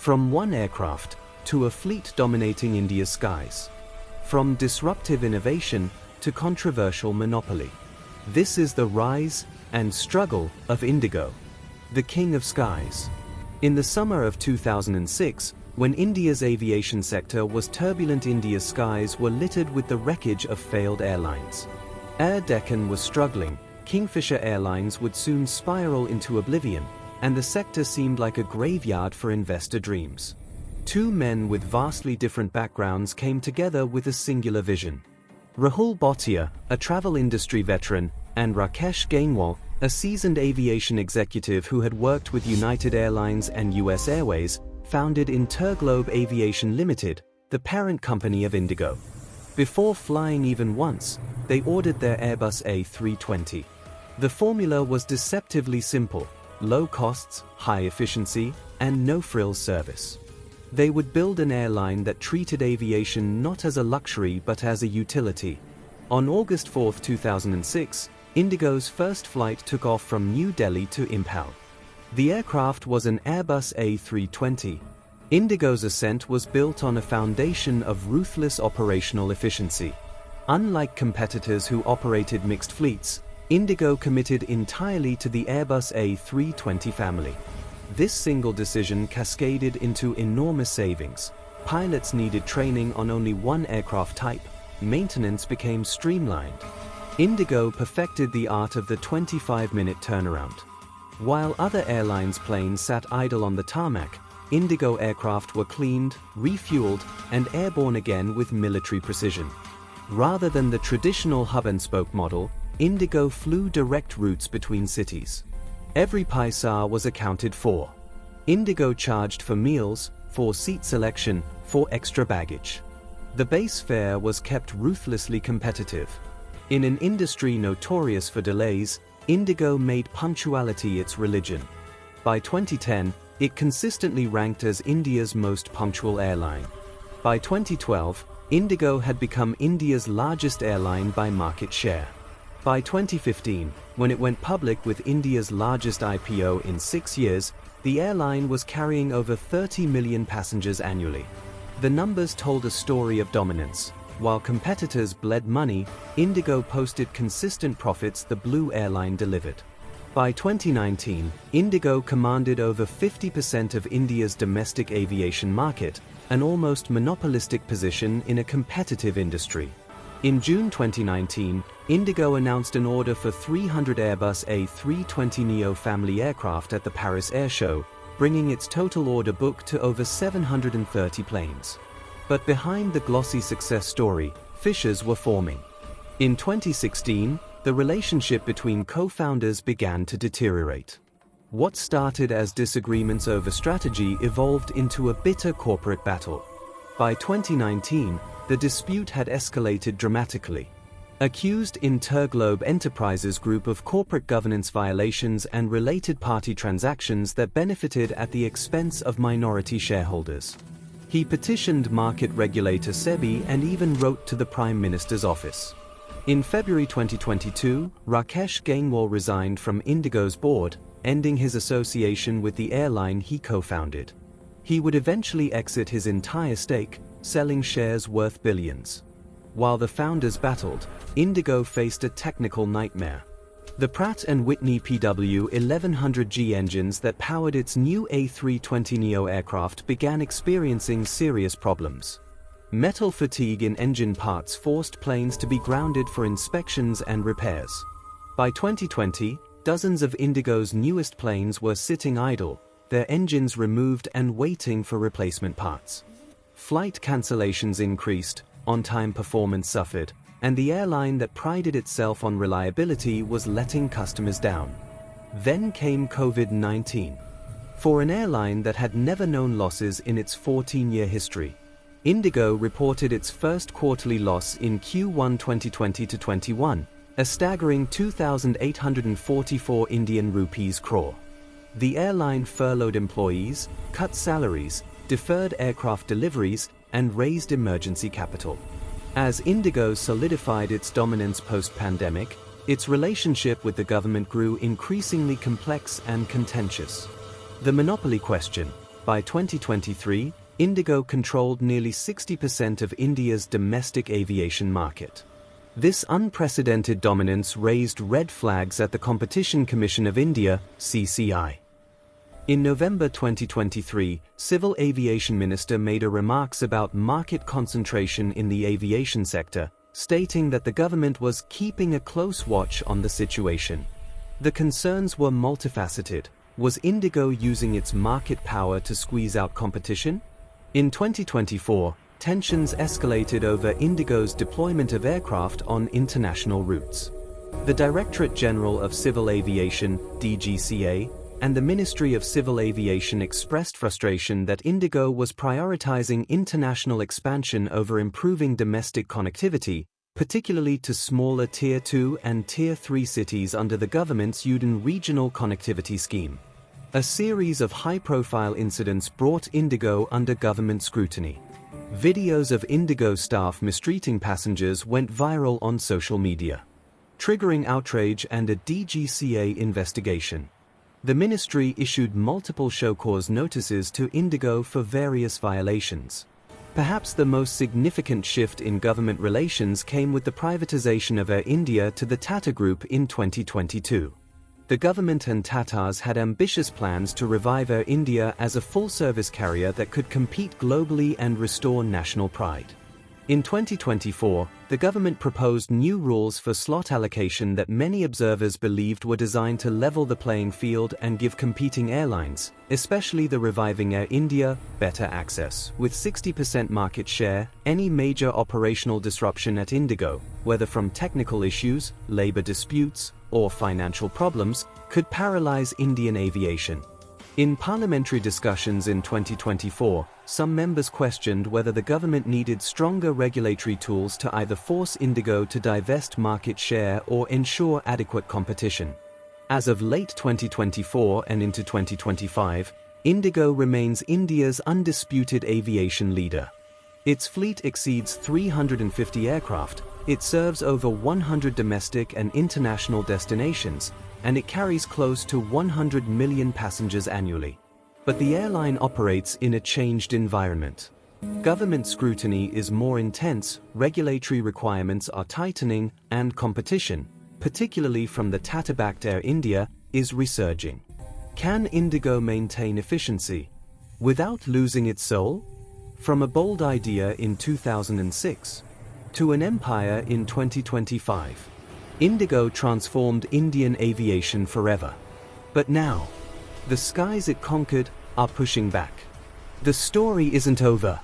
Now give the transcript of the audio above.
From one aircraft to a fleet dominating India's skies. From disruptive innovation to controversial monopoly. This is the rise and struggle of IndiGo, the king of skies. In the summer of 2006, when India's aviation sector was turbulent, India's skies were littered with the wreckage of failed airlines. Air Deccan was struggling, Kingfisher Airlines would soon spiral into oblivion, and the sector seemed like a graveyard for investor dreams. Two men with vastly different backgrounds came together with a singular vision. Rahul Bhatia, a travel industry veteran, and Rakesh Gangwal, a seasoned aviation executive who had worked with United Airlines and US Airways, founded IndiGo Aviation Limited, the parent company of IndiGo. Before flying even once, they ordered their Airbus A320. The formula was deceptively simple: low costs, high efficiency, and no-frills service. They would build an airline that treated aviation not as a luxury but as a utility. On August 4, 2006, IndiGo's first flight took off from New Delhi to Imphal. The aircraft was an Airbus A320. IndiGo's ascent was built on a foundation of ruthless operational efficiency. Unlike competitors who operated mixed fleets, IndiGo committed entirely to the Airbus A320 family. This single decision cascaded into enormous savings. Pilots needed training on only one aircraft type. Maintenance became streamlined. IndiGo perfected the art of the 25-minute turnaround. While other airlines' planes sat idle on the tarmac, IndiGo aircraft were cleaned, refueled, and airborne again with military precision. Rather than the traditional hub-and-spoke model, IndiGo flew direct routes between cities. Every paisa was accounted for. IndiGo charged for meals, for seat selection, for extra baggage. The base fare was kept ruthlessly competitive. In an industry notorious for delays, IndiGo made punctuality its religion. By 2010, it consistently ranked as India's most punctual airline. By 2012, IndiGo had become India's largest airline by market share. By 2015, when it went public with India's largest IPO in 6 years, the airline was carrying over 30 million passengers annually. The numbers told a story of dominance. While competitors bled money, IndiGo posted consistent profits the blue airline delivered. By 2019, IndiGo commanded over 50% of India's domestic aviation market, an almost monopolistic position in a competitive industry. In June 2019, IndiGo announced an order for 300 Airbus A320neo family aircraft at the Paris Air Show, bringing its total order book to over 730 planes. But behind the glossy success story, fissures were forming. In 2016, the relationship between co-founders began to deteriorate. What started as disagreements over strategy evolved into a bitter corporate battle. By 2019, the dispute had escalated dramatically. Accused IndiGo Enterprises Group of corporate governance violations and related party transactions that benefited at the expense of minority shareholders. He petitioned market regulator SEBI and even wrote to the Prime Minister's office. In February 2022, Rakesh Gangwal resigned from IndiGo's board, ending his association with the airline he co-founded. He would eventually exit his entire stake, selling shares worth billions. While the founders battled, IndiGo faced a technical nightmare. The Pratt & Whitney PW1100G engines that powered its new A320neo aircraft began experiencing serious problems. Metal fatigue in engine parts forced planes to be grounded for inspections and repairs. By 2020, dozens of IndiGo's newest planes were sitting idle, their engines removed and waiting for replacement parts. Flight cancellations increased, on-time performance suffered, and the airline that prided itself on reliability was letting customers down. Then came COVID-19. For an airline that had never known losses in its 14-year history, IndiGo reported its first quarterly loss in Q1 2020-21, a staggering 2,844 Indian rupees crore. The airline furloughed employees, cut salaries, deferred aircraft deliveries, and raised emergency capital. As IndiGo solidified its dominance post-pandemic, its relationship with the government grew increasingly complex and contentious. The monopoly question: By 2023, IndiGo controlled nearly 60% of India's domestic aviation market. This unprecedented dominance raised red flags at the Competition Commission of India, CCI. In November 2023, Civil Aviation Minister made remarks about market concentration in the aviation sector, stating that the government was keeping a close watch on the situation. The concerns were multifaceted. Was IndiGo using its market power to squeeze out competition? In 2024, tensions escalated over IndiGo's deployment of aircraft on international routes. The Directorate General of Civil Aviation, DGCA, and the Ministry of Civil Aviation expressed frustration that IndiGo was prioritizing international expansion over improving domestic connectivity, particularly to smaller Tier 2 and Tier 3 cities under the government's UDAN regional connectivity scheme. A series of high-profile incidents brought IndiGo under government scrutiny. Videos of IndiGo staff mistreating passengers went viral on social media, triggering outrage and a DGCA investigation. The ministry issued multiple show cause notices to IndiGo for various violations. Perhaps the most significant shift in government relations came with the privatization of Air India to the Tata Group in 2022. The government and Tatas had ambitious plans to revive Air India as a full-service carrier that could compete globally and restore national pride. In 2024, the government proposed new rules for slot allocation that many observers believed were designed to level the playing field and give competing airlines, especially the reviving Air India, better access. With 60% market share, any major operational disruption at IndiGo, whether from technical issues, labor disputes, or financial problems, could paralyze Indian aviation. In parliamentary discussions in 2024, some members questioned whether the government needed stronger regulatory tools to either force IndiGo to divest market share or ensure adequate competition. As of late 2024 and into 2025, IndiGo remains India's undisputed aviation leader. Its fleet exceeds 350 aircraft, it serves over 100 domestic and international destinations, and it carries close to 100 million passengers annually. But the airline operates in a changed environment. Government scrutiny is more intense, regulatory requirements are tightening, and competition, particularly from the Tata-backed Air India, is resurging. Can IndiGo maintain efficiency without losing its soul? From a bold idea in 2006 to an empire in 2025, IndiGo transformed Indian aviation forever. But now, the skies it conquered are pushing back. The story isn't over.